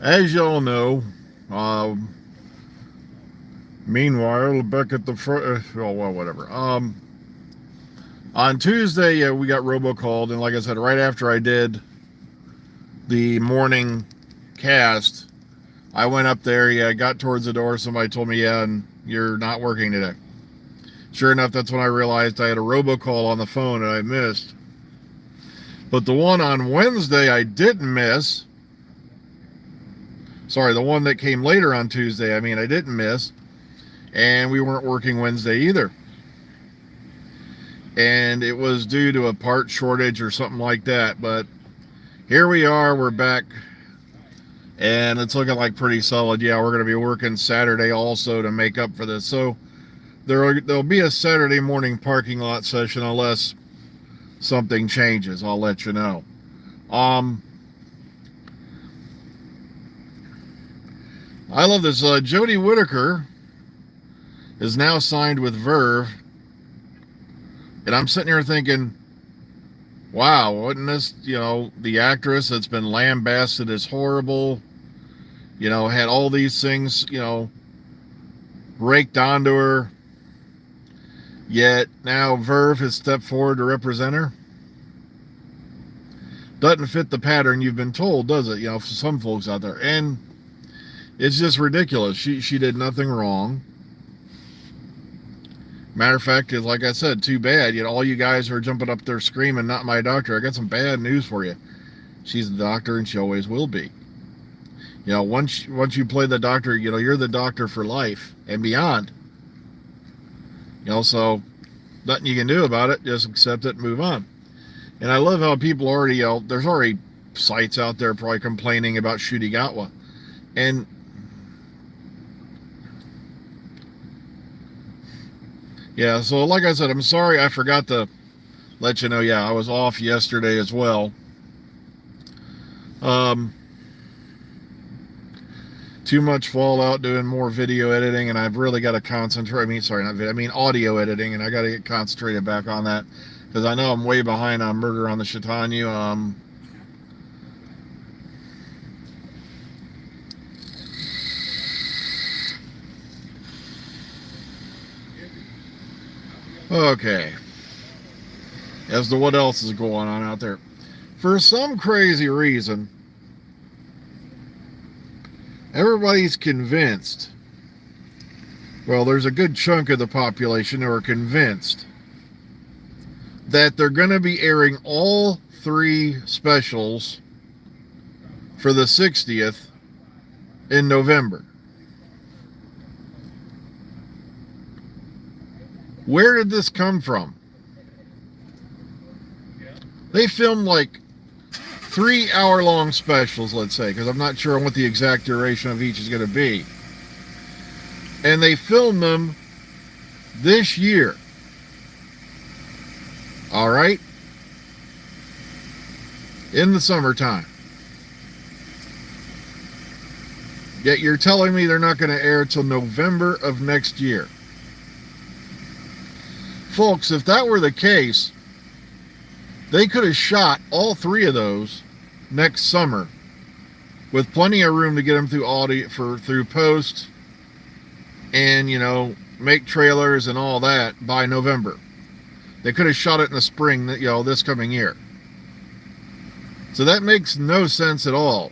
As y'all know, um, meanwhile, back at the front, well, whatever. On Tuesday, we got robocalled, and like I said, right after I did the morning cast, I went up there. Yeah, got towards the door. Somebody told me, "Yeah, and you're not working today." Sure enough, that's when I realized I had a robocall on the phone and I missed. But the one on Wednesday I didn't miss. Sorry, the one that came later on Tuesday, I didn't miss. And we weren't working Wednesday either. And it was due to a part shortage or something like that. But here we are, we're back. And it's looking like pretty solid. Yeah, we're going to be working Saturday also to make up for this. So there'll be a Saturday morning parking lot session unless something changes. I'll let you know. I love this. Jodie Whittaker is now signed with Verve. And I'm sitting here thinking, wow, wasn't this, the actress that's been lambasted as horrible, had all these things, raked onto her. Yet now Verve has stepped forward to represent her. Doesn't fit the pattern you've been told, does it? For some folks out there. And it's just ridiculous. She did nothing wrong. Matter of fact, like I said, too bad. All you guys are jumping up there screaming, "Not my doctor." I got some bad news for you. She's the doctor, and she always will be. Once you play the doctor, you're the doctor for life and beyond. So nothing you can do about it. Just accept it and move on. And I love how people already, there's already sites out there probably complaining about Ncuti Gatwa. And yeah, so like I said, I'm sorry I forgot to let you know. Yeah, I was off yesterday as well. Too much fallout doing more video editing, and I've really got to concentrate. Audio editing, and I got to get concentrated back on that because I know I'm way behind on Murder on the Chautauqua. Okay. As to what else is going on out there. For some crazy reason, everybody's convinced, well, there's a good chunk of the population who are convinced that they're going to be airing all 3 specials for the 60th in November. Where did this come from? They filmed like 3-hour-long specials, let's say, because I'm not sure what the exact duration of each is going to be. And they filmed them this year. All right? In the summertime. Yet you're telling me they're not going to air till November of next year. Folks, if that were the case, they could have shot all 3 of those next summer with plenty of room to get them through audio through post and make trailers and all that by November. They could have shot it in the spring, this coming year. So that makes no sense at all.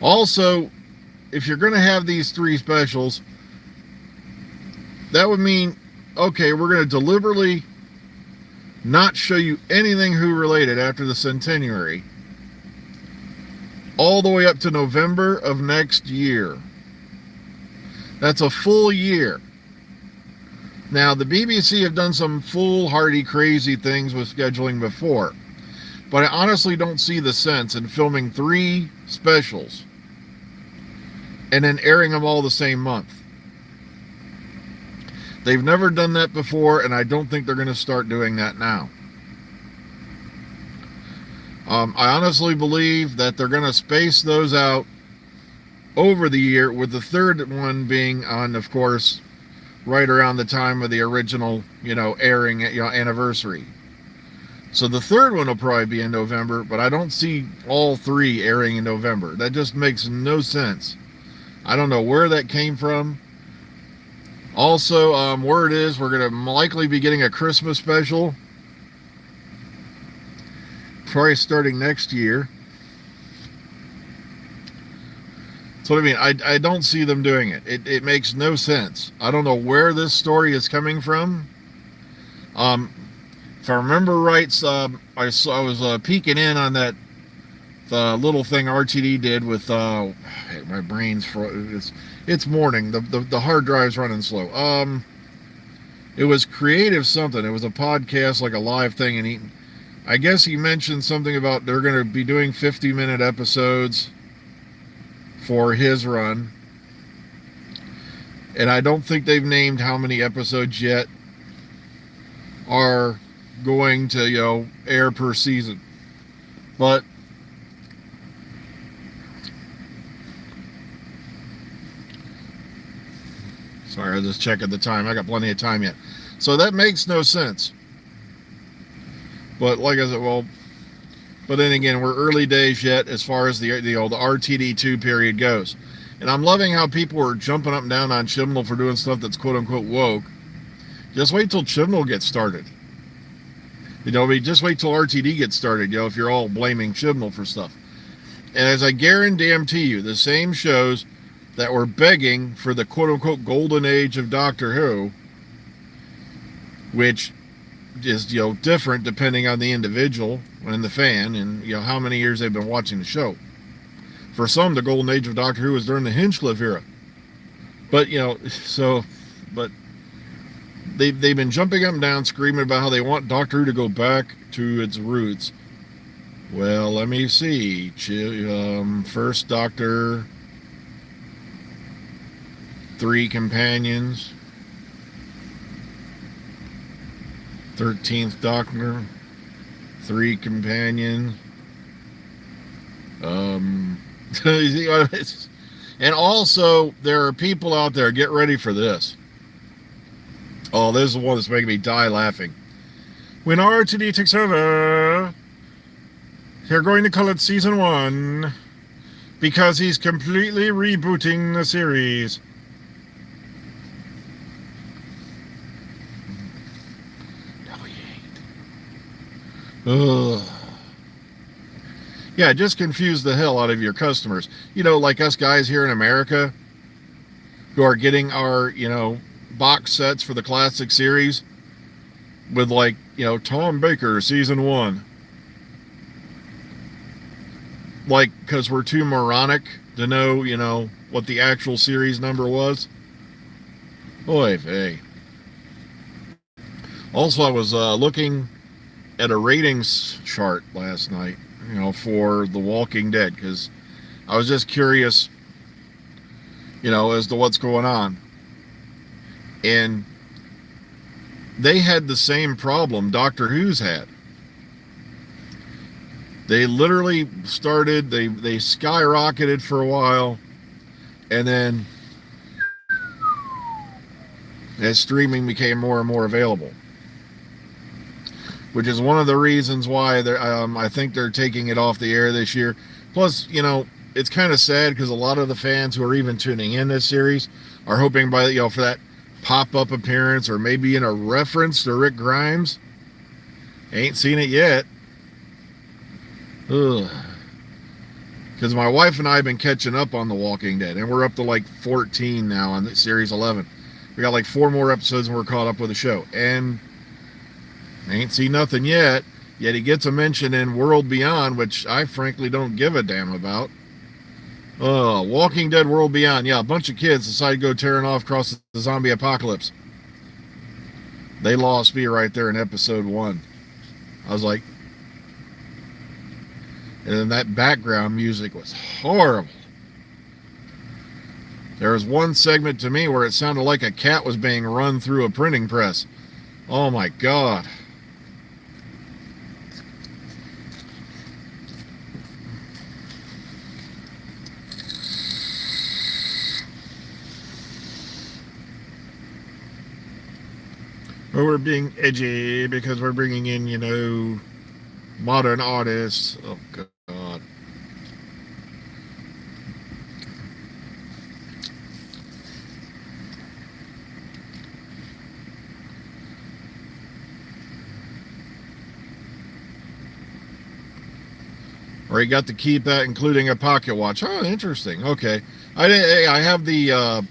Also, if you're going to have these 3 specials, that would mean, okay, we're going to deliberately not show you anything Who related after the centenary all the way up to November of next year. That's a full year. Now, the BBC have done some foolhardy, crazy things with scheduling before, but I honestly don't see the sense in filming 3 specials and then airing them all the same month. They've never done that before, and I don't think they're going to start doing that now. I honestly believe that they're going to space those out over the year, with the 3rd one being on, of course, right around the time of the original, airing anniversary. So the third one will probably be in November, but I don't see all three airing in November. That just makes no sense. I don't know where that came from. Also, word is we're going to likely be getting a Christmas special, probably starting next year. That's what I mean. I don't see them doing it. It makes no sense. I don't know where this story is coming from. If I remember right, I was peeking in on that the little thing RTD did with my brain's it's morning. The hard drive's running slow. It was creative something. It was a podcast, like a live thing, and I guess he mentioned something about they're going to be doing 50-minute episodes for his run, and I don't think they've named how many episodes yet are going to air per season. But sorry, I was just checking the time. I got plenty of time yet. So that makes no sense. But like I said, but then again, we're early days yet as far as the RTD2 period goes. And I'm loving how people are jumping up and down on Chibnall for doing stuff that's quote unquote woke. Just wait till Chibnall gets started. Just wait till RTD gets started, if you're all blaming Chibnall for stuff. And as I guarantee you, the same shows that were begging for the quote-unquote golden age of Doctor Who, which is, different depending on the individual and the fan and, how many years they've been watching the show. For some, the golden age of Doctor Who was during the Hinchcliffe era. But, but they've been jumping up and down screaming about how they want Doctor Who to go back to its roots. Well, let me see. First Doctor, 3 companions, 13th Doctor, 3 companions. And also, there are people out there, get ready for this. Oh, this is the one that's making me die laughing. When RTD takes over, they're going to call it Season 1 because he's completely rebooting the series. Ugh. Yeah, just confuse the hell out of your customers. Like us guys here in America who are getting our, box sets for the classic series with Tom Baker Season 1. Because we're too moronic to know, what the actual series number was. Oy vey. Also, I was looking at a ratings chart last night, for The Walking Dead, because I was just curious, as to what's going on. And they had the same problem Doctor Who's had. They literally started, they skyrocketed for a while, and then as streaming became more and more available, which is one of the reasons why I think they're taking it off the air this year. Plus, it's kind of sad because a lot of the fans who are even tuning in this series are hoping for that pop-up appearance or maybe in a reference to Rick Grimes. Ain't seen it yet. Ugh. Because my wife and I have been catching up on The Walking Dead, and we're up to 14 now on series 11. We got 4 more episodes and we're caught up with the show. And ain't seen nothing yet he gets a mention in World Beyond, which I frankly don't give a damn about. Walking Dead World Beyond. Yeah, a bunch of kids decide to go tearing off across the zombie apocalypse. They lost me right there in episode 1. I was like, and then that background music was horrible. There was one segment to me where it sounded like a cat was being run through a printing press. Oh my God. Well, we're being edgy because we're bringing in, Modern artists. Oh, God. Or you got to keep that, including a pocket watch. Oh, interesting. Okay. I have the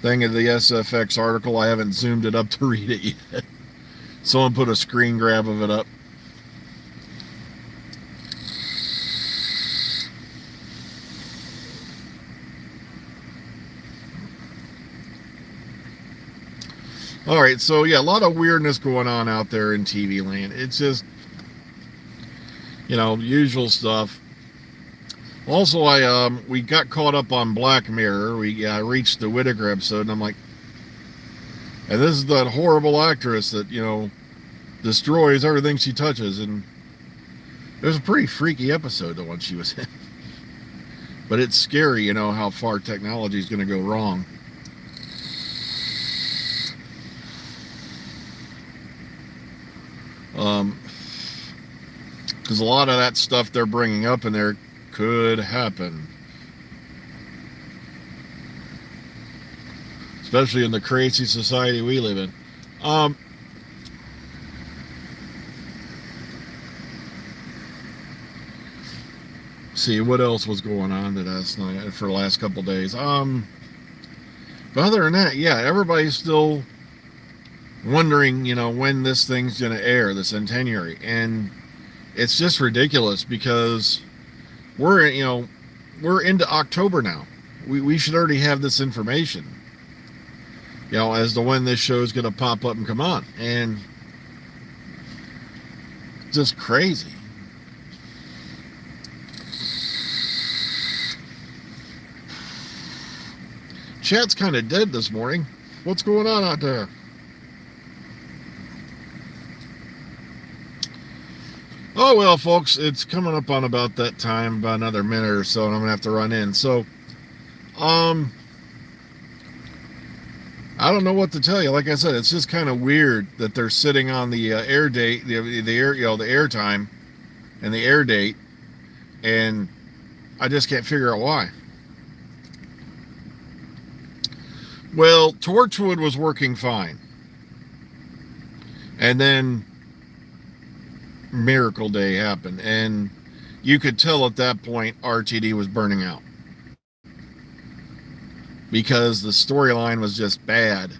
thing of the SFX article. I haven't zoomed it up to read it yet. Someone put a screen grab of it up. All right, so yeah, a lot of weirdness going on out there in TV land. It's just, usual stuff. Also, we got caught up on Black Mirror. We reached the Whittaker episode, and I'm like, and this is that horrible actress that destroys everything she touches, and it was a pretty freaky episode, the one she was in. But it's scary, how far technology is going to go wrong. Because a lot of that stuff they're bringing up in there could happen. Especially in the crazy society we live in. See, what else was going on for the last couple of days? But other than that, yeah, everybody's still wondering, when this thing's going to air, the centenary. And it's just ridiculous because we're into October now. We should already have this information, as to when this show is going to pop up and come on. And just crazy. Chat's kind of dead this morning. What's going on out there? Oh, well, folks, it's coming up on about that time, about another minute or so, and I'm going to have to run in. So, I don't know what to tell you. Like I said, it's just kind of weird that they're sitting on the air date, the air time and the air date, and I just can't figure out why. Well, Torchwood was working fine. And then Miracle Day happened, and you could tell at that point RTD was burning out because the storyline was just bad.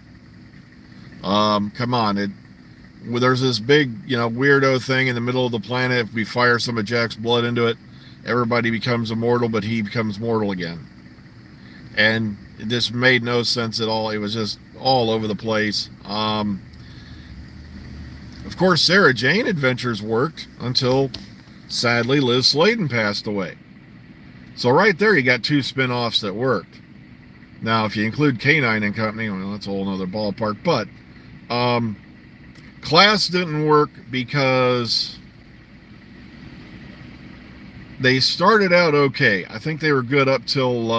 Come on, there's this big weirdo thing in the middle of the planet. If we fire some of Jack's blood into it, everybody becomes immortal, but he becomes mortal again, and it just made no sense at all. It was just all over the place. Of course, Sarah Jane Adventures worked until, sadly, Liz Sladen passed away. So right there, you got two spin-offs that worked. Now, if you include K9 and Company, well, that's a whole other ballpark. But Class didn't work because they started out okay. I think they were good up till,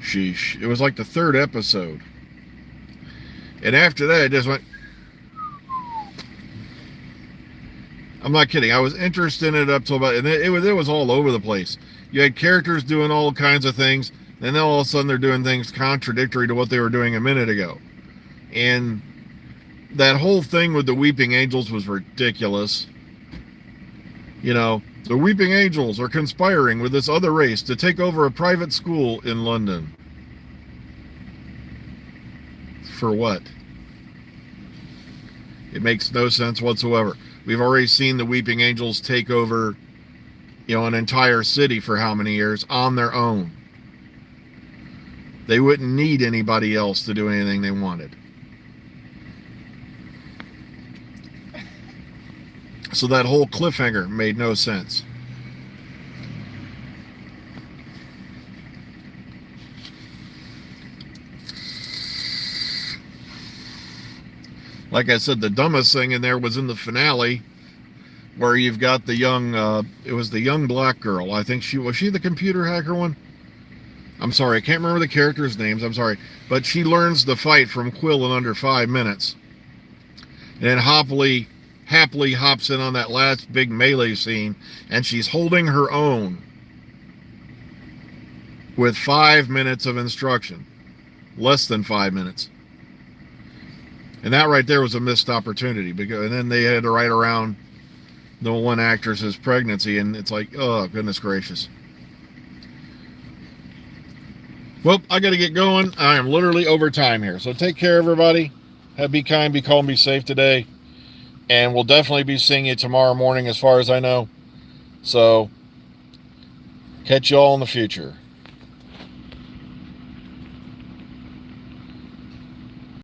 it was like the third episode. And after that, it just went... I'm not kidding. I was interested in it up till about, and it was all over the place. You had characters doing all kinds of things, and then all of a sudden they're doing things contradictory to what they were doing a minute ago. And that whole thing with the Weeping Angels was ridiculous. The Weeping Angels are conspiring with this other race to take over a private school in London. For what? It makes no sense whatsoever. We've already seen the Weeping Angels take over, an entire city for how many years on their own. They wouldn't need anybody else to do anything they wanted. So that whole cliffhanger made no sense. Like I said, the dumbest thing in there was in the finale, where you've got the young, it was the young black girl. I think was she the computer hacker one? I'm sorry, I can't remember the characters' names. I'm sorry. But she learns the fight from Quill in under 5 minutes. And then Hopley happily hops in on that last big melee scene, and she's holding her own with 5 minutes of instruction. Less than 5 minutes. And that right there was a missed opportunity, because and then they had to write around the one actress's pregnancy, and it's like, oh, goodness gracious. Well, I got to get going. I am literally over time here. So take care, everybody. Be kind, be calm, be safe today. And we'll definitely be seeing you tomorrow morning as far as I know. So catch you all in the future.